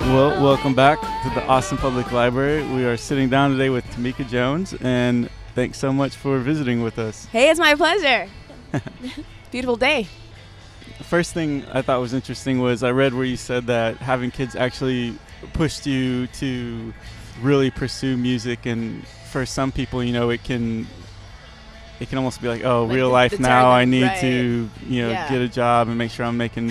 Well, welcome back to the Austin Public Library. We are sitting down today with Tameca Jones, and thanks so much for visiting with us. Hey, it's my pleasure. Beautiful day. The first thing I thought was interesting was I read where you said that having kids actually pushed you to really pursue music, and for some people, you know, it can almost be like, oh, like real life now. I need to, get a job and make sure I'm making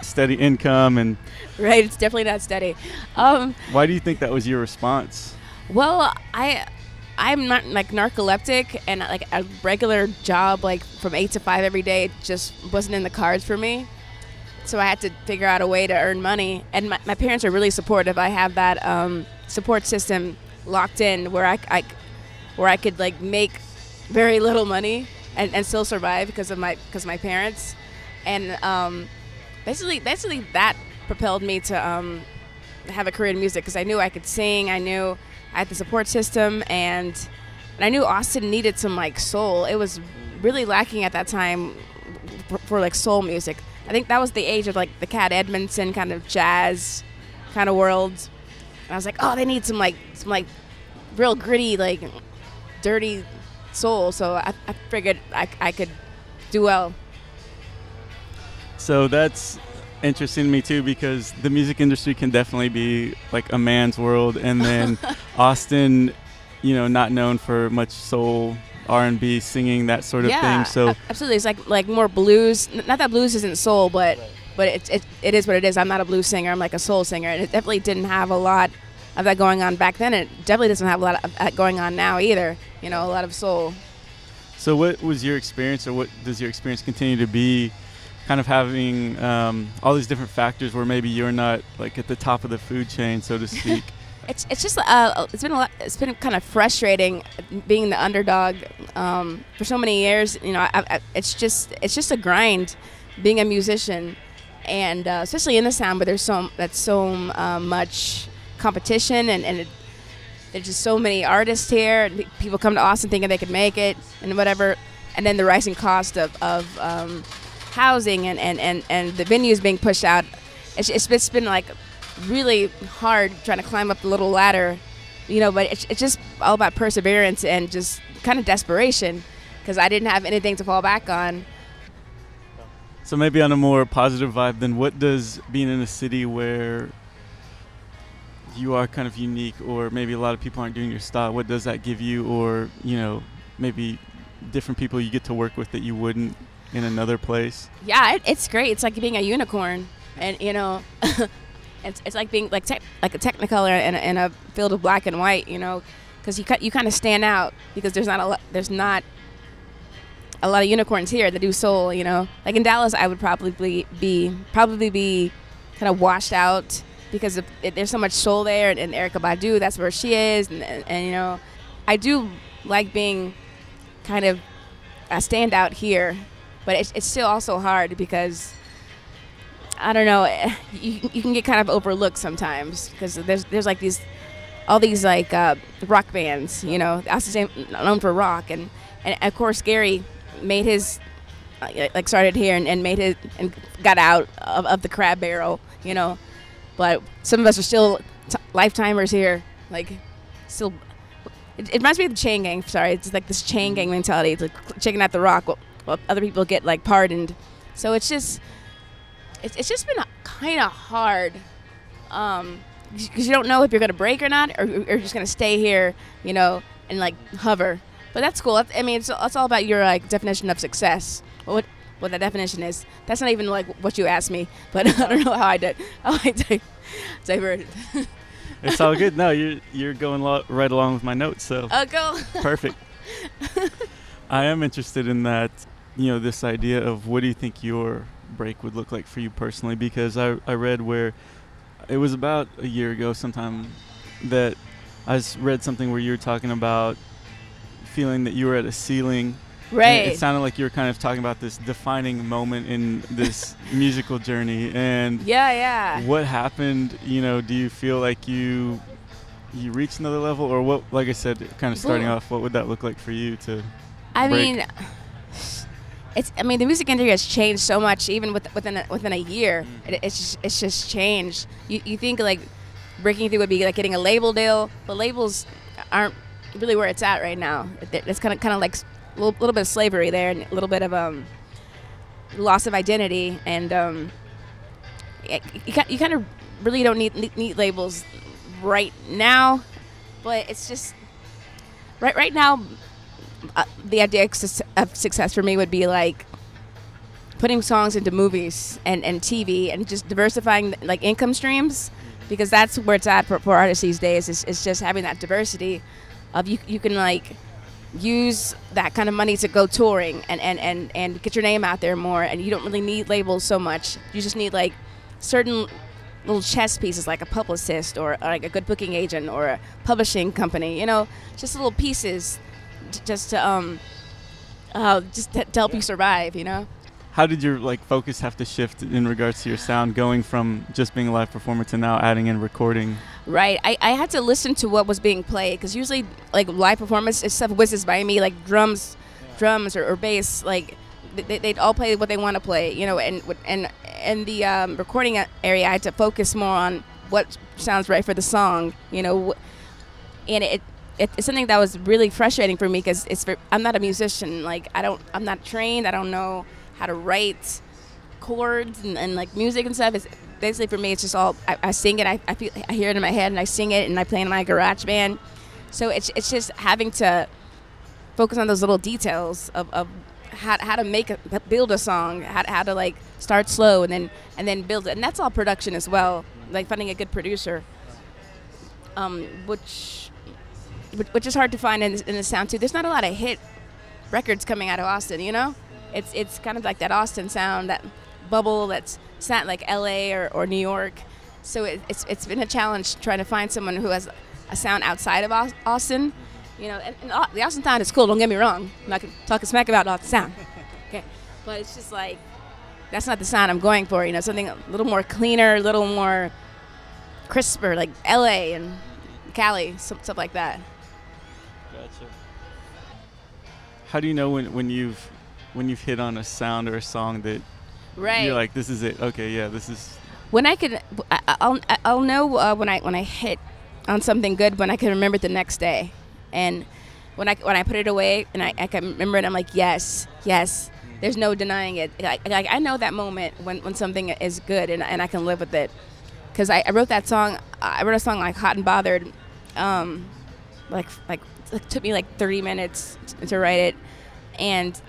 steady income. And right, it's definitely not steady. Why do you think that was your response? Well, I'm not like narcoleptic, and like a regular job like from 8 to 5 every day just wasn't in the cards for me. So I had to figure out a way to earn money, and my parents are really supportive. I have that support system locked in where I could like make very little money and still survive because of my parents, and basically that propelled me to have a career in music, because I knew I could sing. I knew I had the support system, and I knew Austin needed some like soul. It was really lacking at that time for like soul music. I think that was the age of like the Cat Edmondson kind of jazz kind of world. And I was like, oh, they need some like real gritty, like dirty soul. So I figured I could do well. So that's interesting to me too, because the music industry can definitely be like a man's world, and then Austin, not known for much soul, R&B, singing, that sort of thing. So absolutely, it's like more blues. Not that blues isn't soul, but it is what it is. I'm not a blues singer. I'm like a soul singer, and it definitely didn't have a lot of that going on back then. It definitely doesn't have a lot of that going on now either. A lot of soul. So what was your experience, or what does your experience continue to be, kind of having all these different factors where maybe you're not like at the top of the food chain, so to speak? It's just it's been kind of frustrating being the underdog for so many years. It's just a grind being a musician, and especially in the sound, but there's so much competition, and there's just so many artists here, and people come to Austin thinking they could make it and whatever, and then the rising cost of housing and the venues being pushed out. It's been like really hard trying to climb up the little ladder, but it's just all about perseverance and just kind of desperation, because I didn't have anything to fall back on. So maybe on a more positive vibe, then what does being in a city where you are kind of unique, or maybe a lot of people aren't doing your style, what does that give you? Or maybe different people you get to work with that you wouldn't in another place? Yeah, it's great. It's like being a unicorn, and it's like being like a Technicolor in a field of black and white, because you kind of stand out, because there's not a lot of unicorns here that do soul. Like in Dallas, I would probably be kind of washed out, because there's so much soul there, and Erykah Badu, that's where she is, and I do like being kind of a standout here, but it's still also hard, because I don't know, you can get kind of overlooked sometimes, because there's like all these like rock bands, Austin's known for rock, and of course Gary made his like started here and made his and got out of the crab barrel, but some of us are still lifetimers here, like still. It reminds me of the chain gang. Sorry, it's like this chain gang mentality. It's like checking out the rock while other people get like pardoned. So it's just been kind of hard, because you don't know if you're gonna break or not, or you're just gonna stay here, and like hover. But that's cool. It's all about your like definition of success. What that definition is. That's not even like what you asked me, but I don't know how I diverted. It's all good. No, you're going right along with my notes, so go. Perfect. I am interested in that, this idea of what do you think your break would look like for you personally, because I read where it was about a year ago sometime that I read something where you were talking about feeling that you were at a ceiling. Right. It sounded like you were kind of talking about this defining moment in this musical journey. And yeah. What happened? Do you feel like you reached another level, or what? Like I said, kind of starting off, what would that look like for you to? break? The music industry has changed so much, even within a year. It's just changed. You think like breaking through would be like getting a label deal, but labels aren't really where it's at right now. It's kind of like a little bit of slavery there, and a little bit of loss of identity, and you kind of really don't need labels right now, but it's just right now. The idea of success for me would be like putting songs into movies and TV and just diversifying like income streams, because that's where it's at for artists these days. It's just having that diversity of you can like use that kind of money to go touring and get your name out there more, and you don't really need labels so much. You just need like certain little chess pieces, like a publicist or like a good booking agent or a publishing company, you know, just little pieces just to help you survive, you know. How did your like focus have to shift in regards to your sound, going from just being a live performer to now adding in recording? Right, I had to listen to what was being played, because usually like live performance, stuff whizzes by me, like drums or bass, like they'd all play what they want to play, you know. And the recording area, I had to focus more on what sounds right for the song, you know. And it's something that was really frustrating for me, because I'm not a musician. Like I'm not trained. I don't know how to write chords and like music and stuff. It's basically, for me, it's just all I sing it. I hear it in my head and I sing it and I play in my garage band. So it's just having to focus on those little details of how to build a song, how to like start slow and then build it. And that's all production as well, like finding a good producer, which is hard to find in the sound too. There's not a lot of hit records coming out of Austin, you know. It's kind of like that Austin sound, that bubble that's not like LA or New York. So it's been a challenge trying to find someone who has a sound outside of Austin, you know. And the Austin sound is cool, don't get me wrong. I'm not talking smack about Austin sound, okay? But it's just like, that's not the sound I'm going for, you know. Something a little more cleaner, a little more crisper, like LA and Cali, stuff like that. Gotcha. How do you know when you've hit on a sound or a song that you're like, this is it? Okay, yeah, this is. When I'll know when I hit on something good, when I can remember it the next day, and when I put it away and I can remember it, I'm like, yes. There's no denying it. Like I know that moment when something is good and I can live with it, because I wrote that song. I wrote a song like Hot and Bothered. Like it took me like 30 minutes to write it, and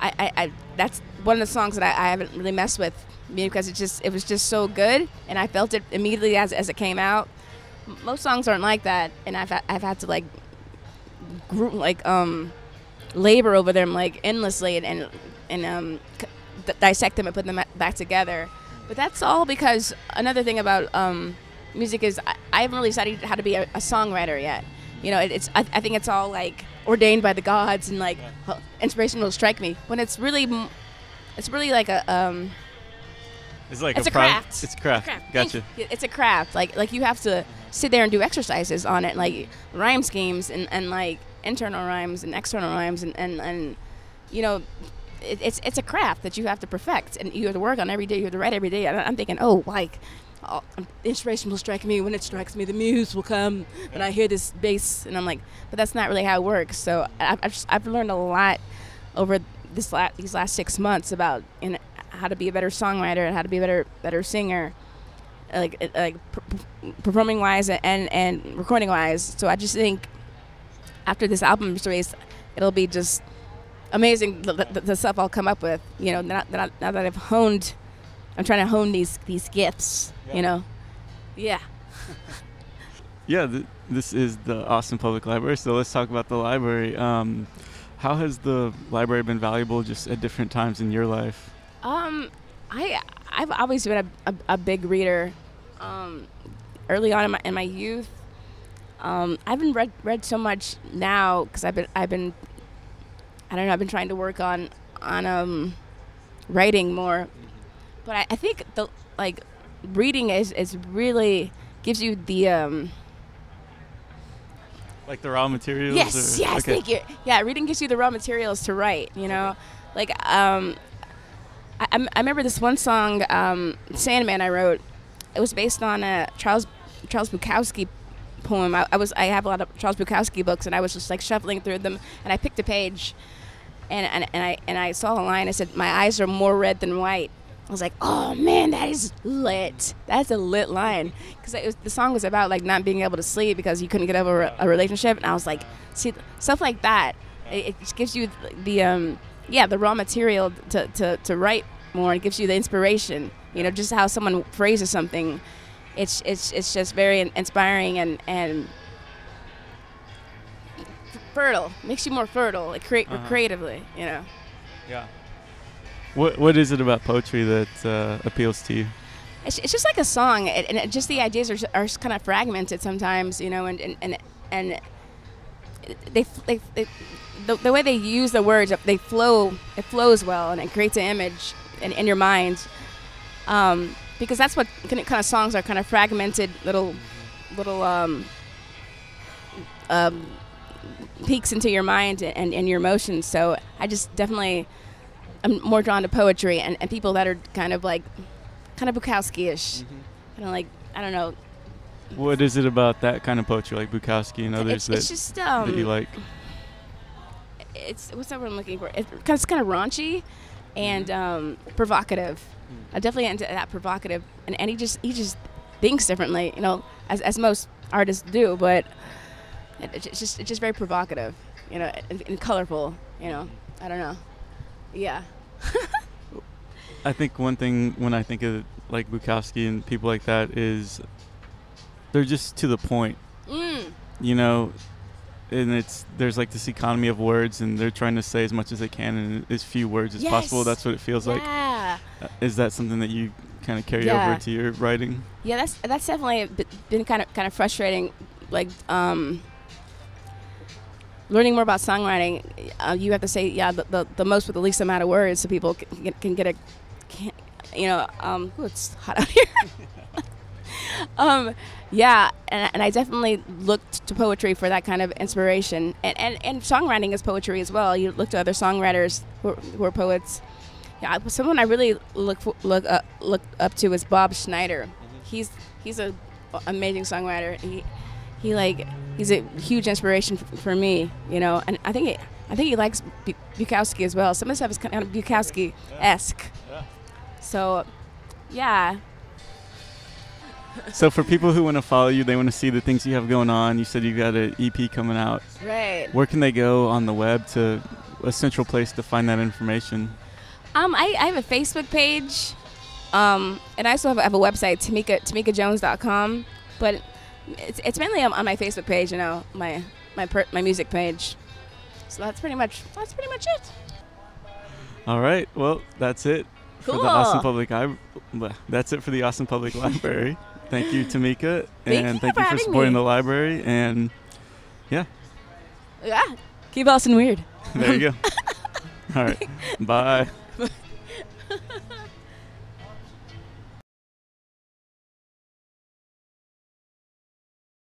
I that's one of the songs that I haven't really messed with, because it was just so good, and I felt it immediately as it came out. Most songs aren't like that, and I've had to like labor over them like endlessly and dissect them and put them back together. But that's all because another thing about music is I haven't really studied how to be a songwriter yet. You know, I think it's all like ordained by the gods, and like inspiration will strike me, when it's really like a it's like it's a craft. It's a craft. Gotcha. It's a craft. Like you have to sit there and do exercises on it, like rhyme schemes and like internal rhymes and external rhymes and you know, it's a craft that you have to perfect, and you have to work on every day. You have to write every day. I'm thinking, inspiration will strike me. When it strikes me, the muse will come, and I hear this bass, and I'm like, but that's not really how it works. So I've learned a lot over these last 6 months about how to be a better songwriter and how to be a better singer, like performing wise and recording wise. So I just think after this album is released, it'll be just amazing the stuff I'll come up with. You know, now that I've honed. I'm trying to hone these gifts, you know. Yeah. Yeah, this is the Austin Public Library, so let's talk about the library. How has the library been valuable just at different times in your life? I've always been a big reader. Early on in my youth, I haven't read so much now, because I've been trying to work on writing more. But I think the reading is really gives you the like the raw materials. Yes, okay. Thank you. Yeah, reading gives you the raw materials to write. You know, like I remember this one song, Sandman, I wrote. It was based on Charles Charles Bukowski poem. I have a lot of Charles Bukowski books, and I was just like shuffling through them, and I picked a page, and I saw a line. I said, "My eyes are more red than white." I was like, "Oh man, that is lit. That's a lit line." Because the song was about like not being able to sleep because you couldn't get over a relationship, and I was like, see, stuff like that. It just gives you the raw material to write more. It gives you the inspiration. You know, just how someone phrases something. It's just very inspiring and fertile. Makes you more fertile, like creatively. You know. Yeah. What is it about poetry that appeals to you? It's just like a song, and just the ideas are kind of fragmented sometimes, you know, and the way they use the words, they flow. It flows well, and it creates an image in your mind. Because that's what kind of songs are, kind of fragmented little peeks into your mind and your emotions. So I just definitely am more drawn to poetry and people that are kind of Bukowski-ish. Kind of like, I don't know. What is it about that kind of poetry, like Bukowski and others, it's just, that you like? What's that word I'm looking for? It's kind of raunchy and provocative. I'm definitely into that provocative, and he just thinks differently, you know, as most artists do. But it's just very provocative, you know, and colorful, you know. I don't know. Yeah. I think one thing when I think of like Bukowski and people like that is they're just to the point, you know, and there's like this economy of words, and they're trying to say as much as they can in as few words as possible. That's what it feels like. Is that something that you kind of carry over to your writing? Yeah, that's definitely been kind of frustrating. Like learning more about songwriting, you have to say the most with the least amount of words, so people can get you know. It's hot out here. And I definitely looked to poetry for that kind of inspiration, and songwriting is poetry as well. You look to other songwriters who are poets. Yeah, someone I really look up to is Bob Schneider. He's an amazing songwriter. He's a huge inspiration for me, you know. And I think he likes Bukowski as well. Some of his stuff is kind of Bukowski-esque. Yeah. So, yeah. So for people who want to follow you, they want to see the things you have going on. You said you got an EP coming out. Right. Where can they go on the web to a central place to find that information? I have a Facebook page, and I also have a website, tamecajones.com. But it's mainly on my Facebook page, you know, my music page. So that's pretty much it. All right. Well, that's it for the Austin Public That's it for the Austin Public Library. Thank you, Tameca, and thank you for supporting the library. And yeah, keep Austin weird. There you go. All right. Bye.